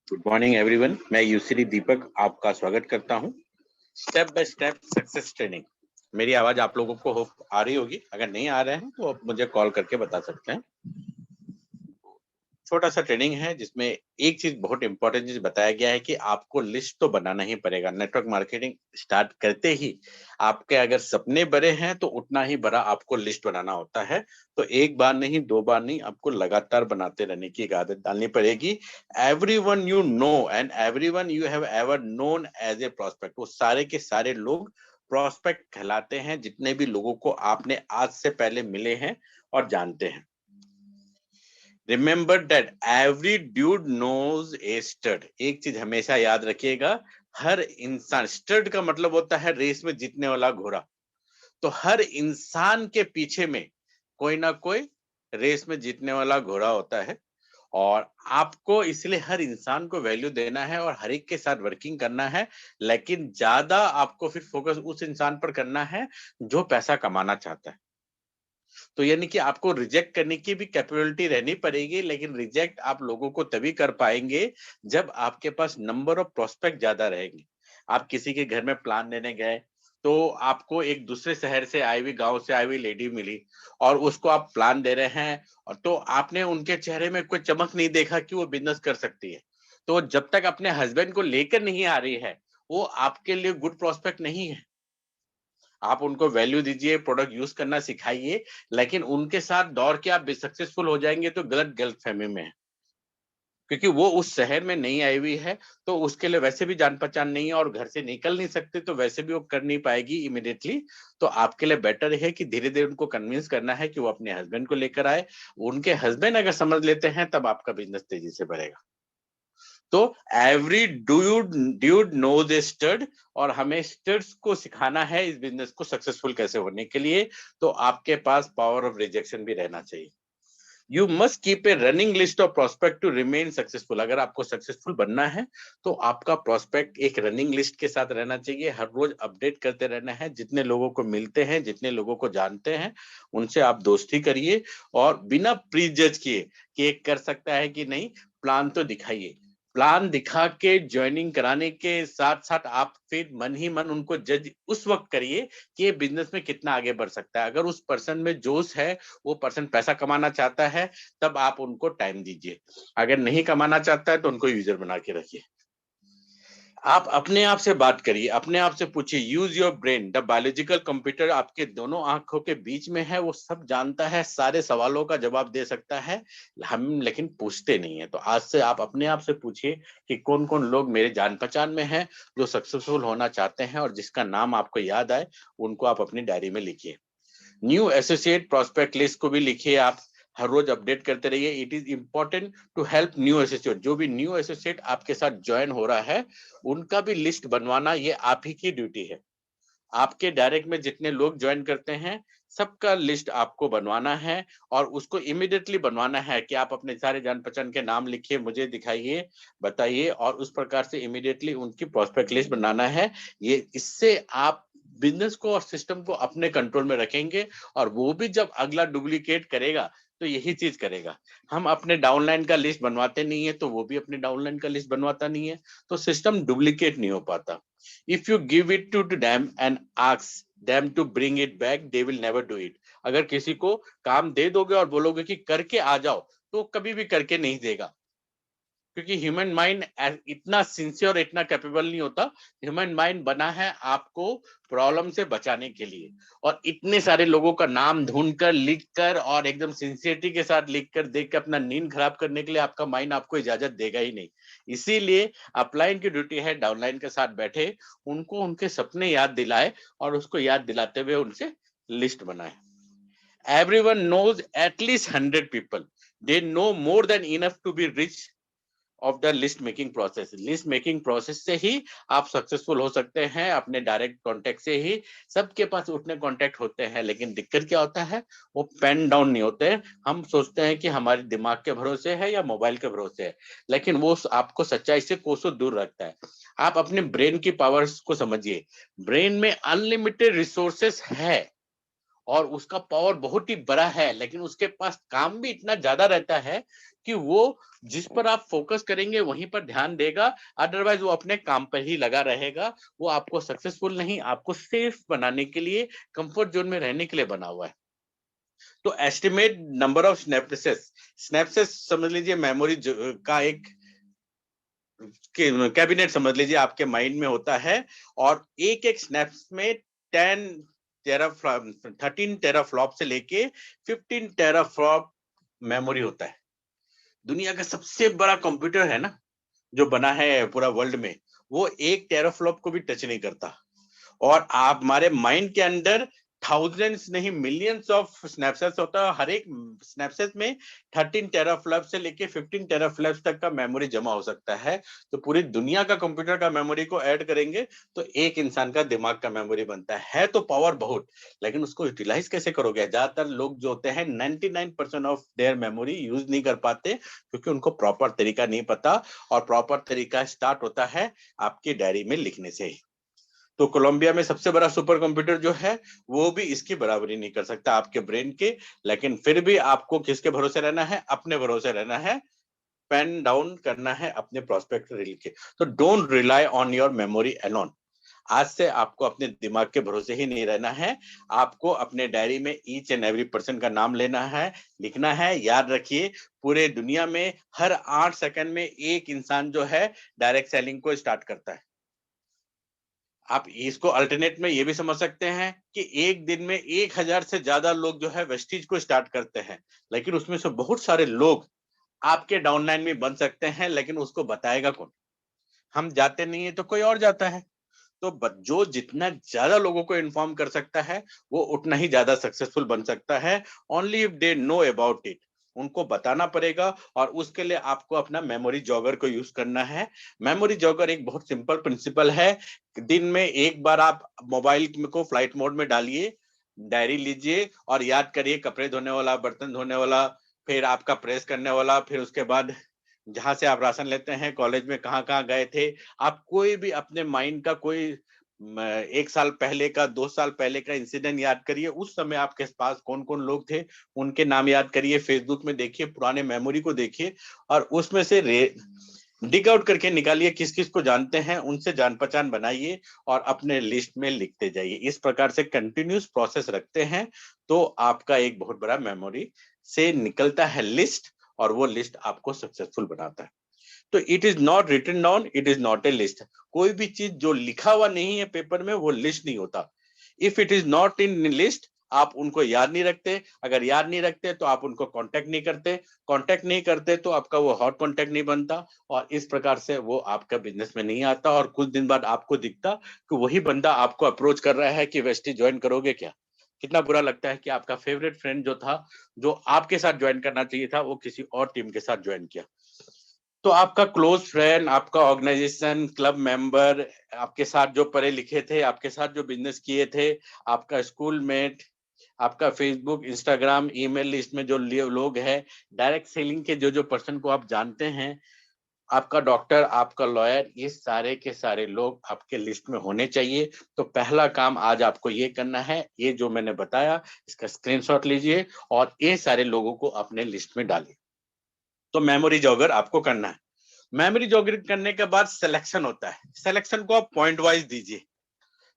Good morning everyone, मैं UCD दीपक आपका स्वागत करता हूं। Step by step success training. मेरी आवाज आप लोगों को होप आ रही होगी। अगर नहीं आ रहे हैं तो आप मुझे कॉल करके बता सकते हैं। छोटा सा ट्रेनिंग है जिसमें एक चीज बहुत इंपॉर्टेंट चीज बताया गया है कि आपको लिस्ट तो बनाना ही पड़ेगा। नेटवर्क मार्केटिंग स्टार्ट करते ही आपके अगर सपने बड़े हैं तो उतना ही बड़ा आपको लिस्ट बनाना होता है। तो एक बार नहीं, दो बार नहीं, आपको लगातार बनाते रहने की एक आदत डालनी पड़ेगी। Everyone you know and everyone you have ever known as a prospect, वो सारे के सारे लोग प्रोस्पेक्ट कहलाते हैं, जितने भी लोगों को आपने आज से पहले मिले हैं और जानते हैं। Remember that every dude knows a stud. एक चीज हमेशा याद रखिएगा, हर इंसान, स्टड का मतलब होता है रेस में जीतने वाला घोड़ा। तो हर इंसान के पीछे में कोई ना कोई रेस में जीतने वाला घोड़ा होता है। और आपको इसलिए हर इंसान को वैल्यू देना है और हर एक के साथ वर्किंग करना है। लेकिन ज्यादा आपको फिर फोकस उस इंसान पर करना है जो पैसा कमाना चाहता है। तो यानी कि आपको रिजेक्ट करने की भी कैपेबिलिटी रहनी पड़ेगी। लेकिन रिजेक्ट आप लोगों को तभी कर पाएंगे जब आपके पास नंबर ऑफ प्रोस्पेक्ट ज्यादा रहेंगे। आप किसी के घर में प्लान देने गए तो आपको एक दूसरे शहर से आई हुई, गांव से आई हुई लेडी मिली और उसको आप प्लान दे रहे हैं, और तो आपने उनके चेहरे में कोई चमक नहीं देखा कि वो बिजनेस कर सकती है। तो जब तक अपने हस्बैंड को लेकर नहीं आ रही है, वो आपके लिए गुड प्रोस्पेक्ट नहीं है। आप उनको वैल्यू दीजिए, प्रोडक्ट यूज करना सिखाइए, लेकिन उनके साथ दौड़ के आप सक्सेसफुल हो जाएंगे तो गलत फहमी में है। क्योंकि वो उस शहर में नहीं आई हुई है, तो उसके लिए वैसे भी जान पहचान नहीं है और घर से निकल नहीं सकते, तो वैसे भी वो कर नहीं पाएगी इमिडिएटली। तो आपके लिए बेटर है कि धीरे धीरे उनको कन्विंस करना है कि वो अपने हस्बैंड को लेकर आए। उनके हस्बैंड अगर समझ लेते हैं तब आपका बिजनेस तेजी से बढ़ेगा। तो every dude knows a stud, और हमें स्टड्स को सिखाना है इस बिजनेस को सक्सेसफुल कैसे होने के लिए। तो आपके पास पावर ऑफ रिजेक्शन भी रहना चाहिए। You must keep a running list of prospect to remain successful. अगर आपको सक्सेसफुल बनना है तो आपका प्रोस्पेक्ट एक रनिंग लिस्ट के साथ रहना चाहिए। हर रोज अपडेट करते रहना है। जितने लोगों को मिलते हैं, जितने लोगों को जानते हैं, उनसे आप दोस्ती करिए और बिना प्री जज किए कि एक कर सकता है कि नहीं, प्लान तो दिखाइए। प्लान दिखा के ज्वाइनिंग कराने के साथ साथ आप फिर मन ही मन उनको जज उस वक्त करिए कि ये बिजनेस में कितना आगे बढ़ सकता है। अगर उस पर्सन में जोश है, वो पर्सन पैसा कमाना चाहता है, तब आप उनको टाइम दीजिए। अगर नहीं कमाना चाहता है तो उनको यूजर बना के रखिए। आप अपने आप से बात करिए, अपने आप से पूछिए। Use your brain. The biological computer आपके दोनों आंखों के बीच में है, वो सब जानता है, सारे सवालों का जवाब दे सकता है। हम लेकिन पूछते नहीं है। तो आज से आप अपने आप से पूछिए कि कौन कौन लोग मेरे जान पहचान में हैं जो सक्सेसफुल होना चाहते हैं, और जिसका नाम आपको याद आए उनको आप अपनी डायरी में लिखिए। न्यू एसोसिएट प्रोस्पेक्ट लिस्ट को भी लिखिए। आप हर रोज अपडेट करते रहिए। It is important to help new associate. जो भी न्यू एसोसिएट आपके साथ ज्वाइन हो रहा है, उनका भी लिस्ट बनवाना ये आप ही की ड्यूटी है। आपके डायरेक्ट में जितने लोग ज्वाइन करते हैं, सबका लिस्ट आपको बनवाना है। और उसको इमीडिएटली बनवाना है कि आप अपने सारे जान पहचान के नाम लिखिए, मुझे दिखाइए, बताइए, और उस प्रकार से इमीडिएटली उनकी प्रोस्पेक्ट लिस्ट बनाना है। ये इससे आप बिजनेस को और सिस्टम को अपने कंट्रोल में रखेंगे। और वो भी जब अगला डुप्लीकेट करेगा तो यही चीज करेगा। हम अपने डाउनलाइन का लिस्ट बनवाते नहीं है तो वो भी अपने डाउनलाइन का लिस्ट बनवाता नहीं है। तो सिस्टम डुप्लीकेट नहीं हो पाता। If you give it to them and ask them to bring it back, they will never do it. अगर किसी को काम दे दोगे और बोलोगे कि करके आ जाओ, तो कभी भी करके नहीं देगा। क्योंकि ह्यूमन माइंड इतना सिंसियर, इतना कैपेबल नहीं होता। ह्यूमन माइंड बना है आपको प्रॉब्लम से बचाने के लिए। और इतने सारे लोगों का नाम ढूंढकर, लिख कर और एकदम सिंसियरिटी के साथ लिख कर देख कर अपना नींद खराब करने के लिए आपका माइंड आपको इजाजत देगा ही नहीं। इसीलिए अपलाइन की ड्यूटी है डाउनलाइन के साथ बैठे, उनको उनके सपने याद दिलाए और उसको याद दिलाते हुए उनसे लिस्ट बनाए। Everyone knows at least 100 people. They know more than enough to be rich of the list making process. List making process से ही आप सक्सेसफुल हो सकते हैं, अपने डायरेक्ट कॉन्टेक्ट से ही। सबके पास उतने कॉन्टेक्ट होते हैं, लेकिन दिक्कत क्या होता है, वो पेन डाउन नहीं होते। हम सोचते हैं कि हमारे दिमाग के भरोसे है या मोबाइल के भरोसे है, लेकिन वो आपको सच्चाई से कोसों दूर रखता है। आप अपने ब्रेन की पावर्स को समझिए। ब्रेन में अनलिमिटेड रिसोर्सेस है, और उसका पावर बहुत ही बड़ा है, लेकिन उसके पास काम भी इतना ज्यादा रहता है कि वो जिस पर आप फोकस करेंगे वहीं पर ध्यान देगा, अदरवाइज वो अपने काम पर ही लगा रहेगा। वो आपको सक्सेसफुल नहीं, आपको सेफ बनाने के लिए, कंफर्ट जोन में रहने के लिए बना हुआ है। तो एस्टिमेट नंबर ऑफ स्नैपसेस, स्नैपसेस समझ लीजिए मेमोरी का एक कैबिनेट समझ लीजिए आपके माइंड में होता है, और एक एक स्नैप्स में 10 टेराफ्लॉप 13 टेराफ्लॉप से लेके 15 टेराफ्लॉप मेमोरी होता है। दुनिया का सबसे बड़ा कंप्यूटर है ना जो बना है पूरा वर्ल्ड में, वो एक टेराफ्लॉप को भी टच नहीं करता। और आप हमारे माइंड के अंदर थाउजेंड्स नहीं मिलियंस ऑफ स्नैपशॉट्स होता है। हर एक स्नैपशॉट में 13 टेराफ्लॉप से लेके 15 टेराफ्लॉप तक का मेमोरी जमा हो सकता है। तो पूरी दुनिया का कंप्यूटर का मेमोरी को ऐड करेंगे तो एक इंसान का दिमाग का मेमोरी बनता है। तो पावर बहुत, लेकिन उसको यूटिलाइज कैसे करोगे? ज्यादातर लोग जो होते हैं 99% ऑफ देयर मेमोरी यूज नहीं कर पाते, क्योंकि उनको प्रॉपर तरीका नहीं पता। और प्रॉपर तरीका स्टार्ट होता है आपकी डायरी में लिखने से ही। तो कोलंबिया में सबसे बड़ा सुपर कंप्यूटर जो है वो भी इसकी बराबरी नहीं कर सकता आपके ब्रेन के। लेकिन फिर भी आपको किसके भरोसे रहना है? अपने भरोसे रहना है, पेन डाउन करना है अपने प्रोस्पेक्ट लिख के। तो don't rely on your memory alone. आज से आपको अपने दिमाग के भरोसे ही नहीं रहना है। आपको अपने डायरी में ईच एंड एवरी पर्सन का नाम लेना है, लिखना है। याद रखिए, पूरे दुनिया में हर 8 सेकंड में एक इंसान जो है डायरेक्ट सेलिंग को स्टार्ट करता है। आप इसको अल्टरनेट में ये भी समझ सकते हैं कि एक दिन में 1000 से ज्यादा लोग जो है वेस्टीज को स्टार्ट करते हैं, लेकिन उसमें से बहुत सारे लोग आपके डाउनलाइन में बन सकते हैं, लेकिन उसको बताएगा कौन? हम जाते नहीं है तो कोई और जाता है। तो जो जितना ज्यादा लोगों को इन्फॉर्म कर सकता है वो उतना ही ज्यादा सक्सेसफुल बन सकता है। Only if they know about it, उनको बताना पड़ेगा। और उसके लिए आपको अपना मेमोरी जॉगर को यूज करना है। मेमोरी जॉगर एक बहुत सिंपल प्रिंसिपल है। दिन में एक बार आप मोबाइल को फ्लाइट मोड में डालिए, डायरी लीजिए और याद करिए कपड़े धोने वाला, बर्तन धोने वाला, फिर आपका प्रेस करने वाला, फिर उसके बाद जहां से आप राशन लेते हैं, कॉलेज में कहाँ कहाँ गए थे। आप कोई भी अपने माइंड का कोई 1 साल पहले का, 2 साल पहले का इंसिडेंट याद करिए। उस समय आपके पास कौन कौन लोग थे, उनके नाम याद करिए। फेसबुक में देखिए, पुराने मेमोरी को देखिए और उसमें से डिग आउट करके निकालिए किस किस को जानते हैं, उनसे जान पहचान बनाइए और अपने लिस्ट में लिखते जाइए। इस प्रकार से कंटिन्यूस प्रोसेस रखते हैं तो आपका एक बहुत बड़ा मेमोरी से निकलता है लिस्ट, और वो लिस्ट आपको सक्सेसफुल बनाता है। तो it is not written down, it is not a list. कोई भी चीज जो लिखा हुआ नहीं है पेपर में वो लिस्ट नहीं होता। If it is not in list, आप उनको याद नहीं रखते। अगर याद नहीं रखते तो आप उनको कांटेक्ट नहीं करते। कांटेक्ट नहीं करते तो आपका वो हॉट कांटेक्ट नहीं बनता, और इस प्रकार से वो आपका बिजनेस में नहीं आता। और कुछ दिन बाद आपको दिखता कि वही बंदा आपको अप्रोच कर रहा है कि वेस्टी ज्वाइन करोगे क्या। कितना बुरा लगता है कि आपका फेवरेट फ्रेंड जो था, जो आपके साथ ज्वाइन करना चाहिए था, वो किसी और टीम के साथ ज्वाइन किया। तो आपका क्लोज फ्रेंड, आपका ऑर्गेनाइजेशन, क्लब मेंबर, आपके साथ जो पढ़े लिखे थे, आपके साथ जो बिजनेस किए थे, आपका स्कूल मेट, आपका फेसबुक, इंस्टाग्राम, ईमेल लिस्ट में जो लोग हैं, डायरेक्ट सेलिंग के जो जो पर्सन को आप जानते हैं, आपका डॉक्टर, आपका लॉयर, ये सारे के सारे लोग आपके लिस्ट में होने चाहिए। तो पहला काम आज आपको ये करना है, ये जो मैंने बताया इसका स्क्रीनशॉट लीजिए और ये सारे लोगों को अपने लिस्ट में डालिए। तो मेमोरी जॉगर आपको करना है। मेमोरी जॉगर करने के बाद सिलेक्शन होता है। सिलेक्शन को आप पॉइंट वाइज दीजिए,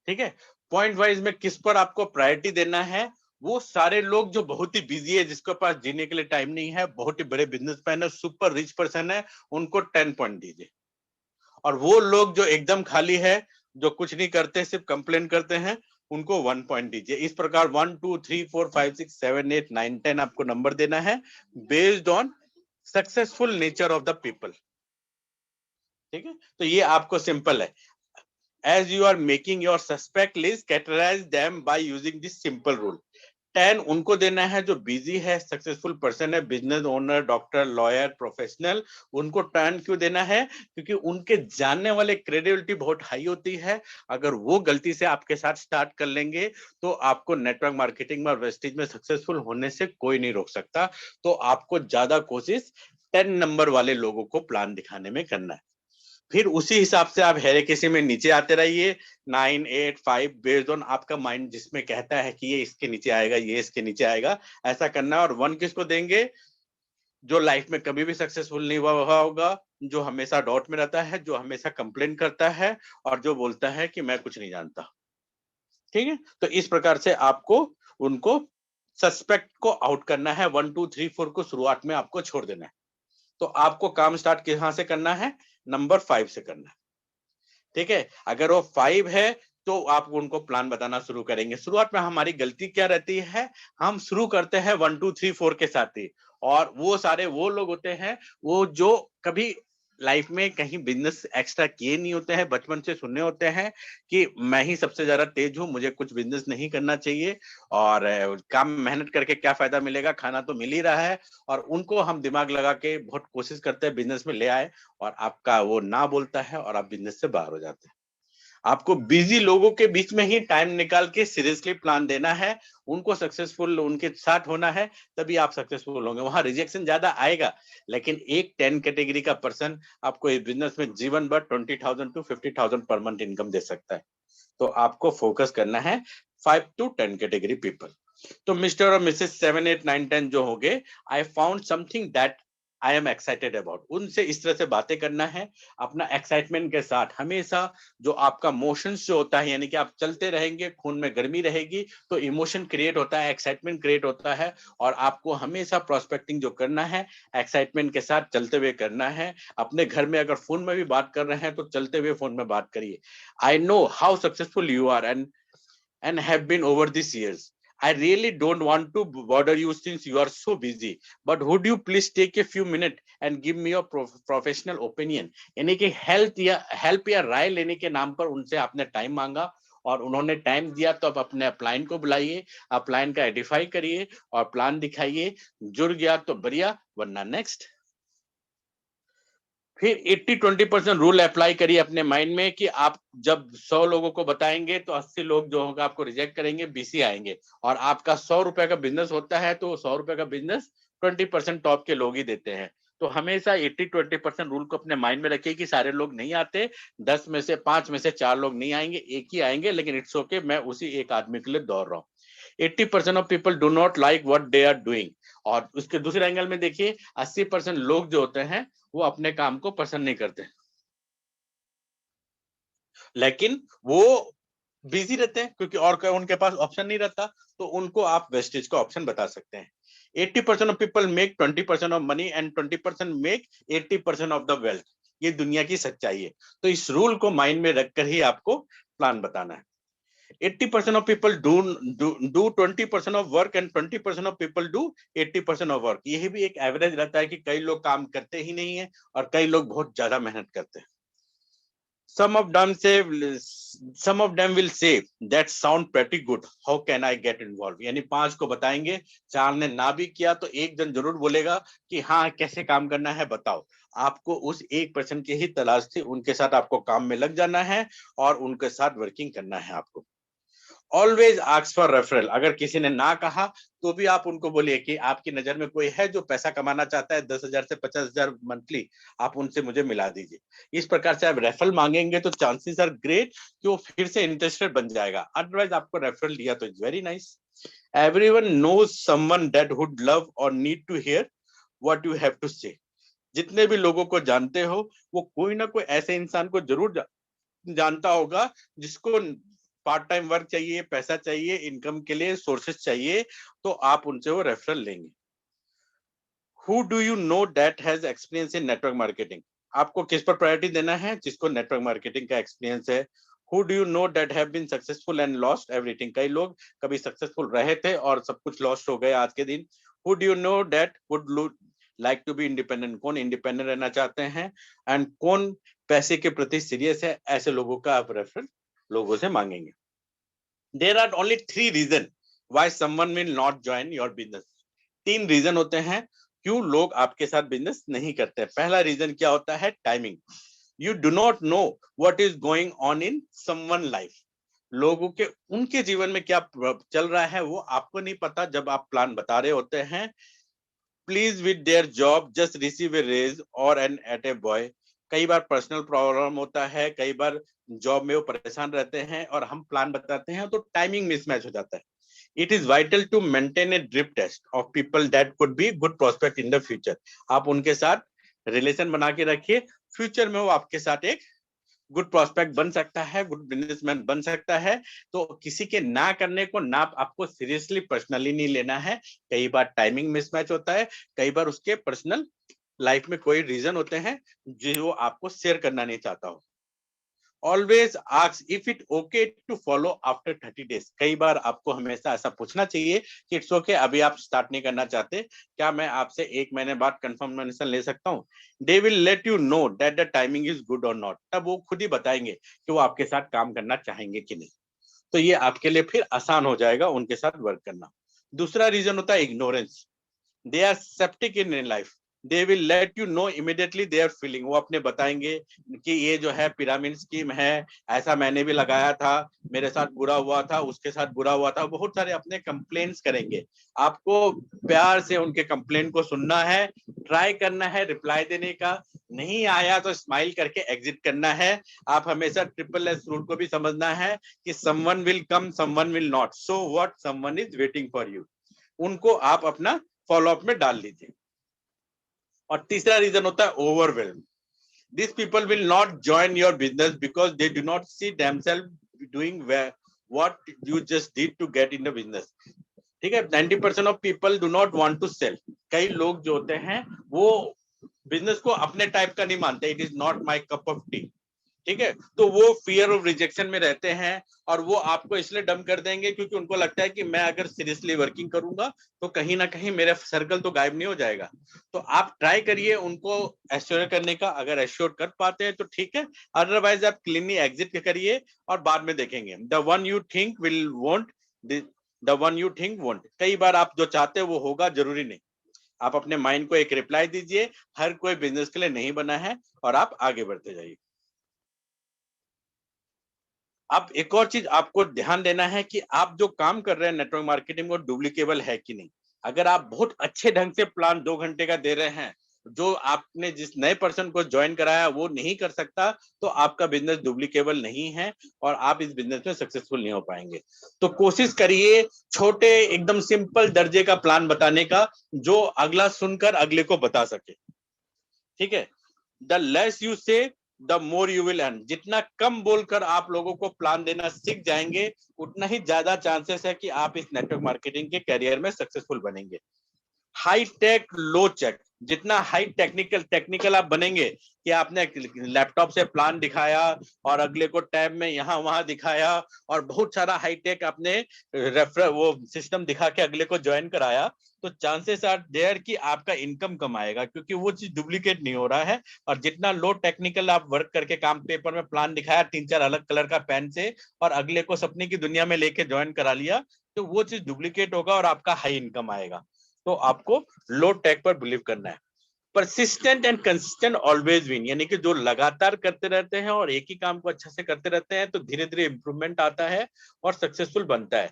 ठीक है। पॉइंट वाइज में किस पर आपको प्रायोरिटी देना है? वो सारे लोग जो बहुत ही बिजी है, जिसके पास जीने के लिए टाइम नहीं है, बहुत ही बड़े बिजनेसमैन है, सुपर रिच पर्सन है, उनको 10 पॉइंट दीजिए। और वो लोग जो एकदम खाली है, जो कुछ नहीं करते, सिर्फ कंप्लेन करते हैं, उनको 1 पॉइंट दीजिए। इस प्रकार 1 2 3 4 5 6 7 8 9 10 आपको नंबर देना है based on successful nature of the people. ठीक है, तो ये आपको सिंपल है। As you are making your suspect list, categorize them by using this simple rule. 10 उनको देना है जो बिजी है, सक्सेसफुल पर्सन है, business owner, doctor, lawyer, professional. उनको 10 क्यों देना है? क्योंकि उनके जानने वाले क्रेडिबिलिटी बहुत हाई होती है। अगर वो गलती से आपके साथ स्टार्ट कर लेंगे तो आपको नेटवर्क मार्केटिंग में और वेस्टेज में सक्सेसफुल होने से कोई नहीं रोक सकता। तो आपको ज्यादा कोशिश 10 नंबर वाले लोगों को प्लान दिखाने में करना है। फिर उसी हिसाब से आप हेरार्की में नीचे आते रहिए, 9, 8, 5 बेस्ड ऑन आपका माइंड जिसमें कहता है कि ये इसके नीचे आएगा, ये इसके नीचे आएगा, ऐसा करना है। और 1 किसको देंगे? जो लाइफ में कभी भी सक्सेसफुल नहीं हुआ होगा, जो हमेशा डाउट में रहता है, जो हमेशा कंप्लेन करता है और जो बोलता है कि मैं कुछ नहीं जानता। ठीक है? तो इस प्रकार से आपको उनको सस्पेक्ट को आउट करना है। 1, 2, 3, 4 को शुरुआत में आपको छोड़ देना है। तो आपको काम स्टार्ट कहाँ से करना है? नंबर 5 से करना है। ठीक है? अगर वो 5 है तो आप उनको प्लान बताना शुरू करेंगे। शुरुआत में हमारी गलती क्या रहती है? हम शुरू करते हैं 1, 2, 3, 4 के साथ ही, और वो सारे वो लोग होते हैं वो जो कभी लाइफ में कहीं बिजनेस एक्स्ट्रा किए नहीं होते हैं, बचपन से सुने होते हैं कि मैं ही सबसे ज्यादा तेज हूँ, मुझे कुछ बिजनेस नहीं करना चाहिए, और काम मेहनत करके क्या फायदा मिलेगा, खाना तो मिल ही रहा है। और उनको हम दिमाग लगा के बहुत कोशिश करते हैं बिजनेस में ले आए, और आपका वो ना बोलता है और आप बिजनेस से बाहर हो जाते हैं। आपको बिजी लोगों के बीच में ही टाइम निकाल के सीरियसली प्लान देना है, उनको सक्सेसफुल उनके साथ होना है, तभी आप सक्सेसफुल होंगे। वहां रिजेक्शन ज्यादा आएगा, लेकिन एक 10 कैटेगरी का पर्सन आपको इस बिजनेस में जीवन भर 20,000 टू 50,000 पर मंथ इनकम दे सकता है। तो आपको फोकस करना है 5 टू 10 कैटेगरी पीपल। तो मिस्टर और मिसेस 7, 8, 9, 10 जो हो गए, I found something that I am excited about, उनसे इस तरह से बातें करना है अपना एक्साइटमेंट के साथ। हमेशा जो आपका मोशंस जो होता है, यानी कि आप चलते रहेंगे, खून में गर्मी रहेगी, तो इमोशन क्रिएट होता है, एक्साइटमेंट क्रिएट होता है, और आपको हमेशा प्रोस्पेक्टिंग जो करना है एक्साइटमेंट के साथ चलते हुए करना है। अपने घर में अगर फोन में भी बात कर रहे हैं तो चलते हुए फोन में बात करिए। I know how successful you are and have been over these years. I really don't want to bother you since you are so busy. But would you please take a few minutes and give me your professional opinion? यानी कि help या राय लेने के नाम पर उनसे आपने time मांगा, और उन्होंने टाइम दिया, तो आप अपने अपलाइन को बुलाइए, अपलाइन का एडिफाई करिए और प्लान दिखाइए। जुड़ गया तो बढ़िया, वरना नेक्स्ट। फिर 80-20% रूल अप्लाई करिए अपने माइंड में कि आप जब 100 लोगों को बताएंगे तो 80 लोग जो होगा आपको रिजेक्ट करेंगे, 20 ही आएंगे। और आपका 100 रुपए का बिजनेस होता है तो 100 रुपए का बिजनेस 20% टॉप के लोग ही देते हैं। तो हमेशा 80-20% रूल को अपने माइंड में रखिए कि सारे लोग नहीं आते, 10 में से 5 में से 4 लोग नहीं आएंगे, एक ही आएंगे, लेकिन इट्स ओके, मैं उसी एक आदमी के लिए दौड़ रहा हूँ। 80% of people do not like what they are doing. और उसके दूसरे एंगल में देखिए, 80% लोग जो होते हैं वो अपने काम को पसंद नहीं करते, लेकिन वो बिजी रहते हैं क्योंकि और कोई उनके पास ऑप्शन नहीं रहता। तो उनको आप वेस्टेज का ऑप्शन बता सकते हैं। 80% of people make 20% of money and 20% make 80% of the wealth. ये दुनिया की सच्चाई है। तो इस रूल को माइंड में रखकर ही आपको प्लान बताना है। 80% of people do 20% of work and 20% of people do 80% of work। यही भी एक एवरेज रहता है कि कई लोग काम करते ही नहीं है और कई लोग बहुत ज्यादा मेहनत करते हैं। some of them say some of them will say that sound pretty good, how can I get involved। यानी 5 को बताएंगे, 4 ने ना भी किया तो एक जन जरूर बोलेगा कि हाँ कैसे काम करना है बताओ। आपको उस 1% की ही तलाश थी, उनके साथ आपको काम में लग जाना है और उनके साथ वर्किंग करना है आपको। Always ask for referral. अगर किसी ने ना कहा तो भी आप उनको बोलिए कि आपकी नजर में कोई है जो पैसा कमाना चाहता है 10,000 से 50,000 मंथली, आप उनसे मुझे मिला दीजिए। इस प्रकार से आप रेफरल मांगेंगे तो चांसेस आर ग्रेट कि वो फिर से इंटरेस्टेड बन जाएगा। अदरवाइज आपको रेफरल दिया तो it's very nice. Everyone knows someone that would love और need to hear what you have to say. जितने भी लोगों को जानते हो वो कोई ना कोई ऐसे इंसान को जरूर जानता होगा जिसको पार्ट टाइम वर्क चाहिए, पैसा चाहिए, इनकम के लिए सोर्सेस चाहिए, तो आप उनसे वो रेफरल लेंगे। Who do you know that has experience in network marketing. आपको किस पर प्रायोरिटी देना है? जिसको नेटवर्क मार्केटिंग का एक्सपीरियंस है। Who do you know that have been successful and lost everything. कई लोग कभी सक्सेसफुल रहे थे और सब कुछ लॉस्ट हो गए आज के दिन। Who do you know that would like to be independent. कौन इंडिपेंडेंट रहना चाहते हैं एंड कौन पैसे के प्रति सीरियस है, ऐसे लोगों का आप रेफरल लोगों से मांगेंगे। There are only 3 reasons why someone will not join your business। 3 reason होते हैं क्यों लोग आपके साथ बिजनेस नहीं करते। पहला रीजन क्या होता है? Timing. You do not know what is going on in someone life. लोगों के उनके जीवन में क्या चल रहा है वो आपको नहीं पता जब आप प्लान बता रहे होते हैं। Please with their job just receive a raise और एन एट ए बॉय कई बार पर्सनल प्रॉब्लम होता है, कई बार जॉब में वो परेशान रहते हैं और हम प्लान बताते हैं तो टाइमिंग मिसमैच हो जाता है। It is vital to maintain a drip test of people that could be good prospect in the future. आप उनके साथ रिलेशन बना के रखिए, फ्यूचर में वो आपके साथ एक गुड प्रोस्पेक्ट बन सकता है, गुड बिजनेसमैन बन सकता है। तो किसी के ना करने को ना आपको सीरियसली पर्सनली नहीं लेना है। कई बार टाइमिंग मिसमैच होता है, कई बार उसके पर्सनल लाइफ में कोई रीजन होते हैं जो आपको शेयर करना नहीं चाहता हो। Always ask if it okay to follow after 30 days. कई बार आपको हमेशा ऐसा पूछना चाहिए कि इट्स ओके, अभी आप स्टार्ट नहीं करना चाहते, क्या मैं आपसे 1 महीने बाद कंफर्मेशन ले सकता हूँ? दे will let you know that the timing is good और नॉट। तब वो खुद ही बताएंगे कि वो आपके साथ काम करना चाहेंगे कि नहीं। तो ये आपके लिए फिर आसान हो जाएगा उनके साथ वर्क करना। दूसरा रीजन होता है ignorance. They are septic in life, they will let you know immediately they are feeling. वो अपने बताएंगे कि ये जो है पिरामिड स्कीम है, ऐसा मैंने भी लगाया था, मेरे साथ बुरा हुआ था, उसके साथ बुरा हुआ था, बहुत सारे अपने कंप्लेंट्स करेंगे। आपको प्यार से उनके कंप्लेंट को सुनना है, ट्राई करना है रिप्लाई देने का, नहीं आया तो स्माइल करके एग्जिट करना है। आप हमेशा ट्रिपल एस रूल को भी समझना है कि someone will come, someone will not, so what, someone is waiting for you. उनको आप अपना फॉलो अप में डाल लीजिए। और तीसरा रीजन होता है overwhelm. This people will not join your business because they do not see themselves doing what you just did to get in the business. ठीक है, 90% of people do not want to sell. कई लोग जो होते हैं वो business को अपने टाइप का नहीं मानते, it is not my cup of T. ठीक है, तो वो फियर ऑफ रिजेक्शन में रहते हैं और वो आपको इसलिए डम कर देंगे क्योंकि उनको लगता है कि मैं अगर सीरियसली वर्किंग करूंगा तो कहीं ना कहीं मेरा सर्कल तो गायब नहीं हो जाएगा। तो आप ट्राई करिए उनको एश्योर करने का, अगर एश्योर कर पाते हैं तो ठीक है, अदरवाइज आप क्लीनली एग्जिट करिए और बाद में देखेंगे। The one you think will won't, the one you think won't. कई बार आप जो चाहते हैं वो होगा, जरूरी नहीं। आप अपने माइंड को एक रिप्लाई दीजिए, हर कोई बिजनेस के लिए नहीं बना है, और आप आगे बढ़ते जाइए। अब एक और चीज आपको ध्यान देना है कि आप जो काम कर रहे हैं नेटवर्क मार्केटिंग वो डुप्लीकेबल है कि नहीं। अगर आप बहुत अच्छे ढंग से प्लान 2 घंटे का दे रहे हैं, जो आपने जिस नए पर्सन को ज्वाइन कराया वो नहीं कर सकता, तो आपका बिजनेस डुप्लीकेबल नहीं है और आप इस बिजनेस में सक्सेसफुल नहीं हो पाएंगे। तो कोशिश करिए छोटे एकदम सिंपल दर्जे का प्लान बताने का, जो अगला सुनकर अगले को बता सके। ठीक है, द लेस यू से the more you will earn. जितना कम बोलकर आप लोगों को प्लान देना सीख जाएंगे, उतना ही ज्यादा चांसेस है कि आप इस नेटवर्क मार्केटिंग के करियर में सक्सेसफुल बनेंगे। हाई टेक लो चेक। जितना हाई टेक्निकल टेक्निकल आप बनेंगे कि आपने लैपटॉप से प्लान दिखाया और अगले को टैब में यहाँ वहां दिखाया और बहुत सारा हाई टेक आपने रेफर वो सिस्टम दिखा के अगले को ज्वाइन कराया, तो चांसेस आर देयर कि आपका इनकम कम आएगा, क्योंकि वो चीज डुप्लीकेट नहीं हो रहा है। और जितना लो टेक्निकल आप वर्क करके काम, पेपर में प्लान दिखाया 3-4 अलग कलर का पेन से और अगले को सपने की दुनिया में लेके ज्वाइन करा लिया, तो वो चीज डुप्लीकेट होगा और आपका हाई इनकम आएगा। तो आपको लो टेक पर बिलीव करना है। Persistent and consistent always win, यानी कि जो लगातार करते रहते हैं और एक ही काम को अच्छा से करते रहते हैं तो धीरे धीरे इंप्रूवमेंट आता है और सक्सेसफुल बनता है।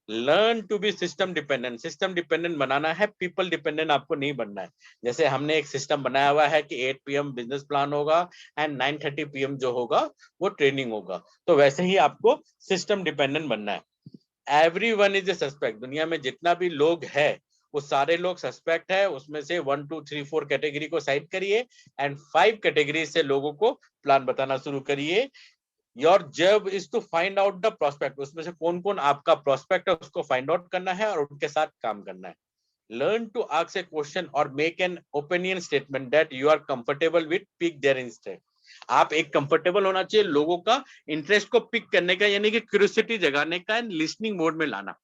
Learn to be system dependent. System dependent बनाना है, पीपल डिपेंडेंट आपको नहीं बनना है। जैसे हमने एक सिस्टम बनाया हुआ है कि 8 PM बिजनेस प्लान होगा एंड 9:30 PM जो होगा वो ट्रेनिंग होगा, तो वैसे ही आपको सिस्टम डिपेंडेंट बनना है। Everyone is a suspect. दुनिया में जितना भी लोग है वो सारे लोग सस्पेक्ट है। उसमें से 1 2 3 4 कैटेगरी को साइड करिए एंड 5 कैटेगरी से लोगों को प्लान बताना शुरू करिए। Your job is to find out the prospect. उसमें से कौन कौन आपका प्रोस्पेक्ट है उसको फाइंड आउट करना है और उनके साथ काम करना है। Learn to ask a question और make an opinion statement that you are comfortable with, pick their instant. आप एक कंफर्टेबल होना चाहिए लोगों का इंटरेस्ट को पिक करने का, यानी कि क्यूरियोसिटी जगाने का एंड लिसनिंग मोड में लाना।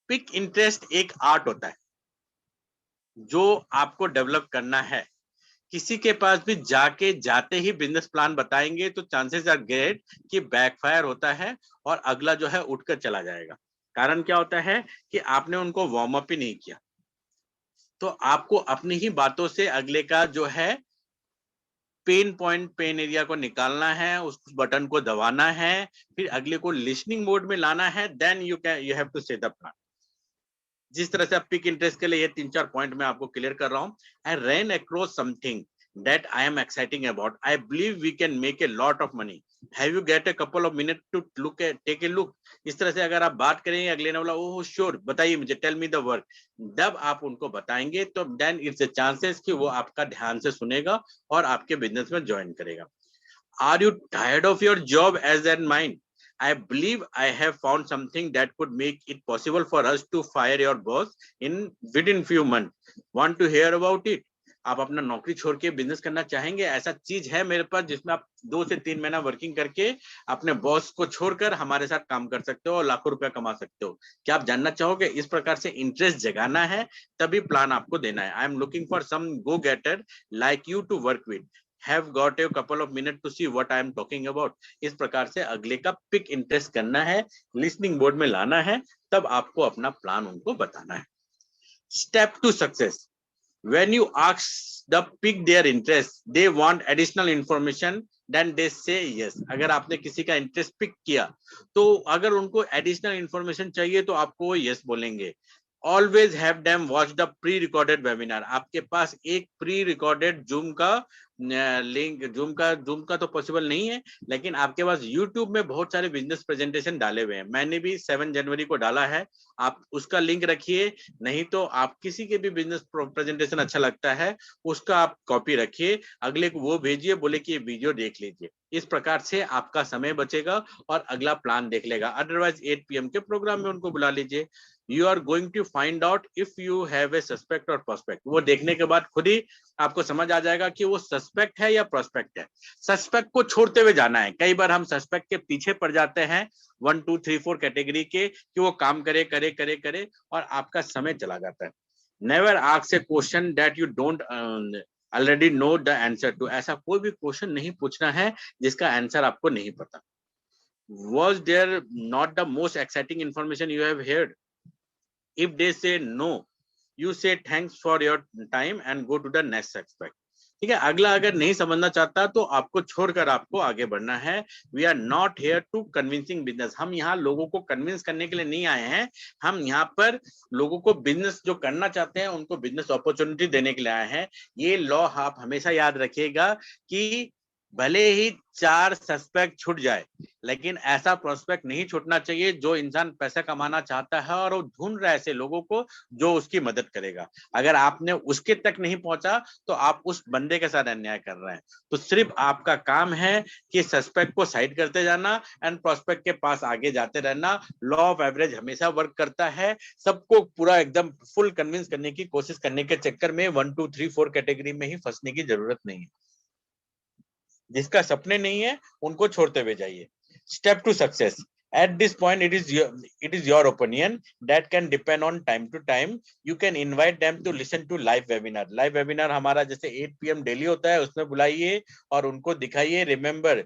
पिक इंटरेस्ट एक आर्ट होता है जो आपको डेवलप करना है। किसी के पास भी जाके जाते ही बिजनेस प्लान बताएंगे तो चांसेस आर ग्रेट कि बैकफायर होता है और अगला जो है उठकर चला जाएगा। कारण क्या होता है कि आपने उनको वार्म अप ही नहीं किया। तो आपको अपनी ही बातों से अगले का जो है पेन पॉइंट, पेन एरिया को निकालना है, उस बटन को दबाना है, फिर अगले को लिसनिंग मोड में लाना है, देन यू हैव टू से द प्लान। जिस तरह से आप पिक इंटरेस्ट के लिए ये 3-4 पॉइंट मैं आपको क्लियर कर रहा हूँ। And run across something, that I am exciting about. I believe we can make a lot of money. Have you get a couple of minutes to take a look? इस तरह से अगर आप बात करेंगे, अगले ने बोला ओह श्योर बताइए मुझे, टेल मी द वर्क, जब आप उनको बताएंगे तो देन इट्स अ चांसेस कि वो आपका ध्यान से सुनेगा और आपके बिजनेस में ज्वाइन करेगा. Are you tired of your job as and mine? I believe I have found something that could make it possible for us to fire your boss within few months. Want to hear about it? आप अपना नौकरी छोड़ के business करना चाहेंगे? ऐसा चीज है मेरे पास जिसमें आप 2 से 3 महीना वर्किंग करके अपने बॉस को छोड़कर हमारे साथ काम कर सकते हो और लाखों रुपया कमा सकते हो. क्या आप जानना चाहोगे? इस प्रकार से इंटरेस्ट जगाना है, तभी प्लान आपको देना है. I am looking for some go getter like you to work with. Have got a couple of minutes to see what I am talking about. इस प्रकार से अगले का पिक इंटरेस्ट करना है, लिसनिंग बोर्ड में लाना है, तब आपको अपना प्लान उनको बताना है. Step to success. When you ask the pick their interest, they want additional information, then they say yes. अगर आपने किसी का इंटरेस्ट पिक किया तो अगर उनको एडिशनल इंफॉर्मेशन चाहिए तो आपको यस बोलेंगे. Always have them watch the pre-recorded webinar. आपके पास एक pre-recorded Zoom का लिंक, Zoom का तो पॉसिबल नहीं है, लेकिन आपके पास YouTube में बहुत सारे बिजनेस प्रेजेंटेशन डाले हुए हैं. मैंने भी 7 जनवरी को डाला है, आप उसका लिंक रखिए. नहीं तो आप किसी के भी बिजनेस प्रेजेंटेशन अच्छा लगता है उसका आप कॉपी रखिए, अगले को वो भेजिए, बोले कि ये वीडियो देख लीजिए. इस प्रकार से आपका समय बचेगा और अगला प्लान देख लेगा. अदरवाइज 8 PM के प्रोग्राम में उनको बुला लीजिए. You are going to find out if you have a suspect or prospect. वो देखने के बाद खुद ही आपको समझ आ जाएगा कि वो सस्पेक्ट है या प्रोस्पेक्ट है. सस्पेक्ट को छोड़ते हुए जाना है. कई बार हम सस्पेक्ट के पीछे पड़ जाते हैं 1 2 3 4 कैटेगरी के कि वो काम करे करे करे करे और आपका समय चला जाता है. Never ask a question that you don't already know the answer to. ऐसा कोई भी क्वेश्चन नहीं पूछना है जिसका आंसर आपको नहीं पता. Was there not the most exciting information you have heard? If they say no, you say thanks for your time and go to the next aspect. ठीक है, अगला अगर नहीं समझना चाहता तो आपको छोड़कर आपको आगे बढ़ना है. We are not here to convincing business. हम यहाँ लोगों को कन्विंस करने के लिए नहीं आए हैं. हम यहाँ पर लोगों को बिजनेस जो करना चाहते हैं उनको बिजनेस अपॉर्चुनिटी देने के लिए आए हैं. ये लॉ आप हमेशा याद रखिएगा कि भले ही 4 सस्पेक्ट छूट जाए, लेकिन ऐसा प्रोस्पेक्ट नहीं छूटना चाहिए जो इंसान पैसा कमाना चाहता है और वो ढूंढ रहा है ऐसे लोगों को जो उसकी मदद करेगा. अगर आपने उसके तक नहीं पहुंचा तो आप उस बंदे के साथ अन्याय कर रहे हैं. तो सिर्फ आपका काम है कि सस्पेक्ट को साइड करते जाना एंड प्रोस्पेक्ट के पास आगे जाते रहना. लॉ ऑफ एवरेज हमेशा वर्क करता है. सबको पूरा एकदम फुल कन्विंस करने की कोशिश करने के चक्कर में 1 2 3 4 कैटेगरी में ही फंसने की जरूरत नहीं है. जिसका सपने नहीं है उनको छोड़ते हुए जाइए. Step to success. At this point, it is your opinion that can depend on time to time. You can invite them to listen to live webinar. Live webinar हमारा जैसे 8 PM डेली होता है, उसमें बुलाइए और उनको दिखाइए. Remember,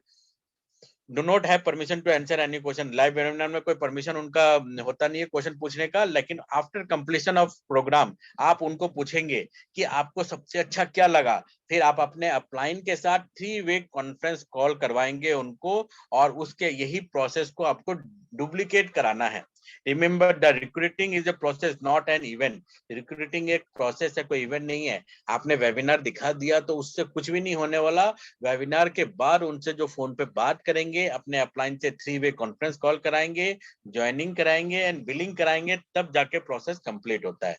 do not have permission to answer any question. Live webinar में कोई परमिशन उनका होता नहीं है क्वेश्चन पूछने का, लेकिन आफ्टर कंप्लीशन ऑफ प्रोग्राम आप उनको पूछेंगे कि आपको सबसे अच्छा क्या लगा. फिर आप अपने अपलाइन के साथ 3-वे कॉन्फ्रेंस कॉल करवाएंगे उनको और उसके यही प्रोसेस को आपको डुप्लीकेट कराना है. Remember the recruiting is a process not an event. Recruiting एक प्रोसेस है, कोई इवेंट नहीं है. आपने वेबिनार दिखा दिया तो उससे कुछ भी नहीं होने वाला. वेबिनार के बाद उनसे जो फोन पे बात करेंगे, अपने अपलाइन से 3-वे कॉन्फ्रेंस कॉल कराएंगे, ज्वाइनिंग कराएंगे एंड बिलिंग कराएंगे, तब जाके प्रोसेस कंप्लीट होता है.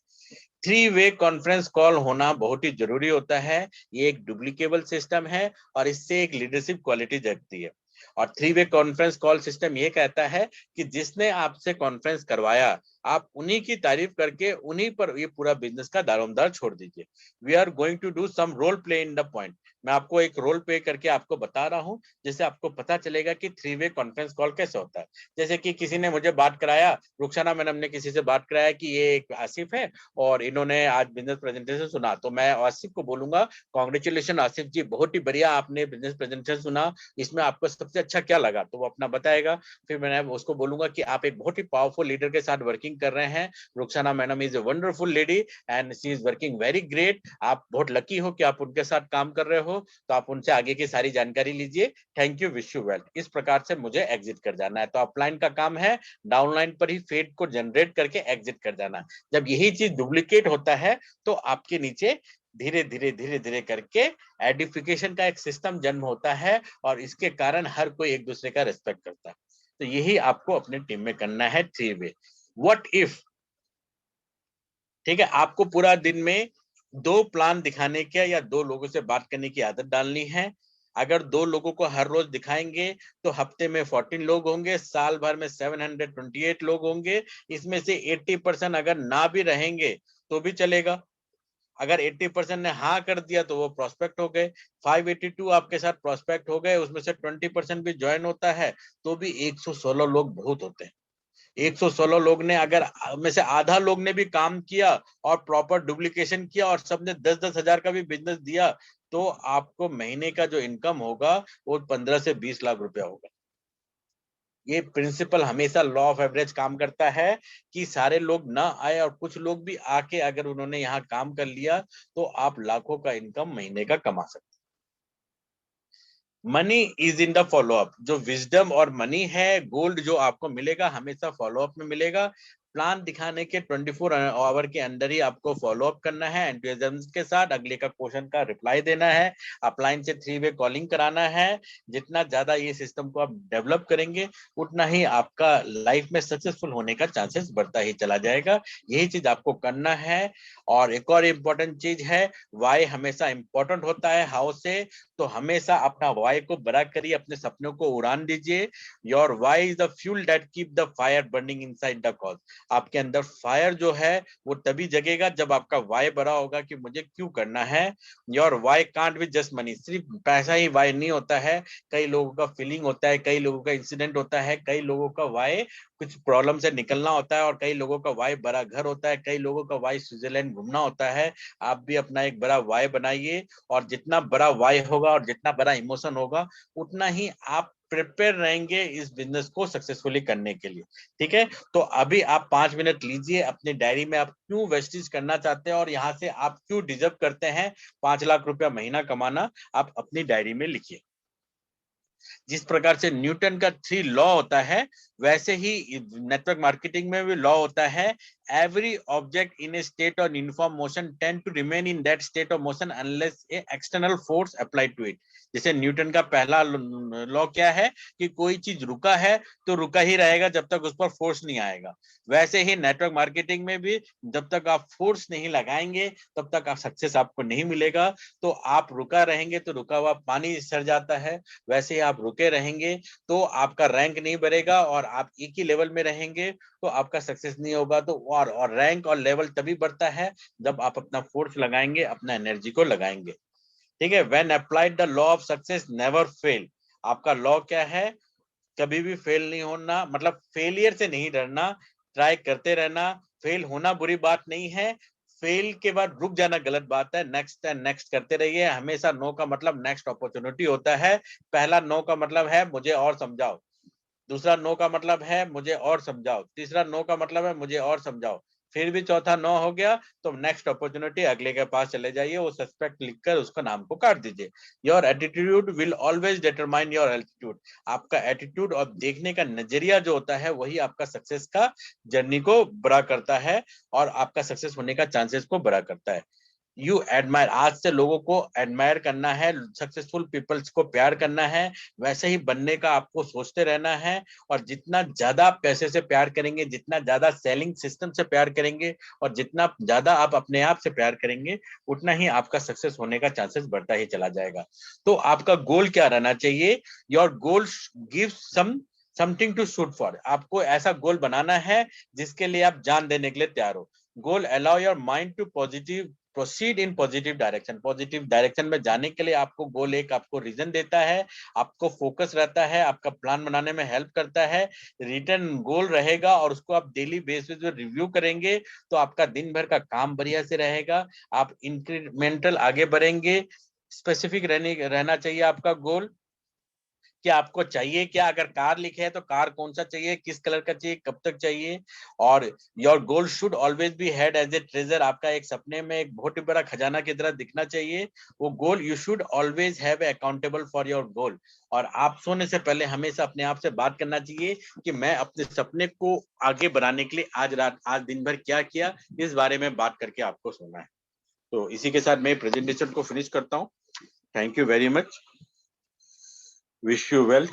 3-वे कॉन्फ्रेंस कॉल होना बहुत ही जरूरी होता है. ये एक डुप्लीकेबल सिस्टम है और इससे एक लीडरशिप क्वालिटी जगती है. और 3-वे कॉन्फ्रेंस कॉल सिस्टम ये कहता है कि जिसने आपसे कॉन्फ्रेंस करवाया आप उन्हीं की तारीफ करके उन्हीं पर ये पूरा बिजनेस का दारोमदार छोड़ दीजिए. We are going to do some role play in the point. मैं आपको एक रोल प्ले करके आपको बता रहा हूं जिससे आपको पता चलेगा कि 3-वे कॉन्फ्रेंस कॉल कैसे होता है. जैसे कि किसी ने मुझे बात कराया, रुखसाना मैडम ने किसी से बात कराया कि ये एक आसिफ है और इन्होंने आज बिजनेस प्रेजेंटेशन सुना, तो मैं आसिफ को बोलूंगा कांग्रेचुलेशन आसिफ जी, बहुत ही बढ़िया आपने बिजनेस प्रेजेंटेशन सुना, इसमें आपको सबसे अच्छा क्या लगा, तो वो अपना बताएगा. फिर मैं उसको बोलूंगा कि आप एक बहुत ही पावरफुल लीडर के साथ वर्किंग कर रहे हैं. Rukhsana madam is a wonderful lady and she is working very great. आप बहुत लकी हो कि आप उनके साथ काम कर रहे हो, तो आप उनसे आगे की सारी जानकारी लीजिए. Thank you, wish you well. इस प्रकार से मुझे एग्जिट कर जाना है. तो अपलाइन का काम है डाउनलाइन पर ही फेड को जनरेट करके एग्जिट कर जाना. जब यही चीज डुप्लीकेट होता है तो आपके नीचे धीरे धीरे धीरे धीरे करके एडिफिकेशन का एक सिस्टम जन्म होता है और इसके कारण हर कोई एक दूसरे का रिस्पेक्ट करता है। तो यही आपको अपने टीम में करना है, 3 वे। व्हाट इफ, ठीक है, आपको पूरा दिन में 2 प्लान दिखाने के या 2 लोगों से बात करने की आदत डालनी है। अगर 2 लोगों को हर रोज दिखाएंगे तो हफ्ते में 14 लोग होंगे, साल भर में 728 लोग होंगे। इसमें से 80% अगर ना भी रहेंगे तो भी चलेगा। अगर 80% ने हाँ कर दिया तो वो प्रोस्पेक्ट हो गए। 582 आपके साथ प्रोस्पेक्ट हो गए, उसमें से 20% भी ज्वाइन होता है तो भी 116 लोग बहुत होते हैं। 116 लोग ने अगर में से आधा लोग ने भी काम किया और प्रॉपर डुप्लीकेशन किया और सबने 10-10 हजार का भी बिजनेस दिया, तो आपको महीने का जो इनकम होगा वो 15 से 20 लाख रुपया होगा। ये प्रिंसिपल हमेशा लॉ ऑफ एवरेज काम करता है कि सारे लोग ना आए और कुछ लोग भी आके अगर उन्होंने यहाँ काम कर लिया तो आप लाखों का इनकम महीने का कमा सकते। Money is in the follow up. जो विजडम और मनी है, गोल्ड जो आपको मिलेगा हमेशा फॉलोअप में मिलेगा। प्लान दिखाने के 24 आवर के अंदर ही आपको फॉलोअप करना है एंथुसियाज्म के साथ, अगले का क्वेश्चन का रिप्लाई देना है, अपलाइन से 3 वे कॉलिंग कराना है। जितना ज्यादा ये सिस्टम को आप डेवलप करेंगे उतना ही आपका लाइफ में सक्सेसफुल होने का चांसेस बढ़ता ही चला जाएगा। यही चीज आपको करना है। और एक और इम्पोर्टेंट चीज है, वाई हमेशा इंपॉर्टेंट होता है हाउ से। तो हमेशा अपना वाई को बड़ा करिए, अपने सपनों को उड़ान दीजिए। Your why is the fuel that keep the fire burning inside the cause. आपके अंदर फायर जो है वो तभी जगेगा जब आपका वाई बड़ा होगा कि मुझे क्यों करना है। Your why can't be just money. सिर्फ पैसा ही वाई नहीं होता है, कई लोगों का फीलिंग होता है, कई लोगों का इंसिडेंट होता है, कई लोगों का वाई कुछ प्रॉब्लम से निकलना होता है, और कई लोगों का वाई बड़ा घर होता है, कई लोगों का वाई स्विट्जरलैंड घूमना होता है। आप भी अपना एक बड़ा वाई बनाइए, और जितना बड़ा वाई होगा और जितना बड़ा इमोशन होगा उतना ही आप प्रिपेयर रहेंगे इस बिजनेस को सक्सेसफुली करने के लिए। ठीक है, तो अभी आप 5 मिनट लीजिए, अपनी डायरी में आप क्यों वेस्टेज करना चाहते हैं और यहाँ से आप क्यों डिजर्व करते हैं 5 लाख रुपया महीना कमाना, आप अपनी डायरी में लिखिए। जिस प्रकार से न्यूटन का 3 लॉ होता है, वैसे ही नेटवर्क मार्केटिंग में भी लॉ होता है। Every object in a state of uniform motion tend to remain in that state of motion unless a external force apply to it. जैसे न्यूटन का पहला लॉ क्या है कि कोई चीज रुका है तो रुका ही रहेगा जब तक उस पर फोर्स नहीं आएगा। वैसे ही नेटवर्क मार्केटिंग में भी जब तक आप फोर्स नहीं लगाएंगे तब तक आप सक्सेस आपको नहीं मिलेगा। तो आप रुका रहेंगे तो रुका हुआ पानी सर जाता है, वैसे ही आप रुके रहेंगे तो आपका रैंक नहीं बढ़ेगा और आप एक ही लेवल में रहेंगे तो आपका सक्सेस नहीं होगा। तो और रैंक और लेवल तभी बढ़ता है जब आप अपना फोर्स लगाएंगे, अपना एनर्जी को लगाएंगे। ठीक है, when applied the law of success never fail. आपका लॉ क्या है, कभी भी फेल नहीं होना, मतलब फेलियर से नहीं डरना, ट्राई करते रहना। फेल होना बुरी बात नहीं है, फेल के बाद रुक जाना गलत बात है। नेक्स्ट एंड नेक्स्ट करते रहिए। हमेशा नो का मतलब नेक्स्ट अपॉर्चुनिटी होता है। पहला नो का मतलब है मुझे और समझाओ, दूसरा नो का मतलब है मुझे और समझाओ, तीसरा नो का मतलब है मुझे और समझाओ, फिर भी चौथा नो हो गया तो नेक्स्ट अपॉर्चुनिटी अगले के पास चले जाइए, वो सस्पेक्ट लिखकर उसका नाम को काट दीजिए। Your attitude will always determine your altitude. आपका एटीट्यूड और देखने का नजरिया जो होता है वही आपका सक्सेस का जर्नी को बड़ा करता है और आपका सक्सेस होने का चांसेस को बड़ा करता है। यू एडमायर, आज से लोगों को एडमायर करना है, सक्सेसफुल पीपल्स को प्यार करना है, वैसे ही बनने का आपको सोचते रहना है। और जितना ज्यादा आप पैसे से प्यार करेंगे, जितना ज्यादा सेलिंग सिस्टम से प्यार करेंगे और जितना ज्यादा आप अपने आप से प्यार करेंगे उतना ही आपका सक्सेस होने का चांसेस बढ़ता ही चला जाएगा। तो आपका गोल क्या रहना चाहिए? Your goal give something to shoot for. आपको ऐसा गोल बनाना है जिसके लिए आप जान देने के लिए तैयार हो। Goal allow your mind to positive proceed in positive direction. Positive direction में जाने के लिए आपको गोल एक आपको रीजन देता है, आपको फोकस रहता है, आपका प्लान बनाने में हेल्प करता है। रिटर्न गोल रहेगा और उसको आप डेली बेसिस पे रिव्यू करेंगे तो आपका दिन भर का काम बढ़िया से रहेगा, आप इंक्रीमेंटल आगे बढ़ेंगे। स्पेसिफिक रहना चाहिए आपका गोल कि आपको चाहिए क्या। अगर कार लिखे है तो कार कौन सा चाहिए, किस कलर का चाहिए, कब तक चाहिए। और your goal should always be head as a treasure. आपका एक सपने में एक बहुत ही बड़ा खजाना की तरह दिखना चाहिए वो goal. You should always have accountable for your goal. और आप सोने से पहले हमेशा अपने आप से बात करना चाहिए कि मैं अपने सपने को आगे बढ़ाने के लिए आज रात आज दिन भर क्या किया, इस बारे में बात करके आपको सोना है। तो इसी के साथ मैं प्रेजेंटेशन को फिनिश करता हूँ। Thank you very much, wish you well.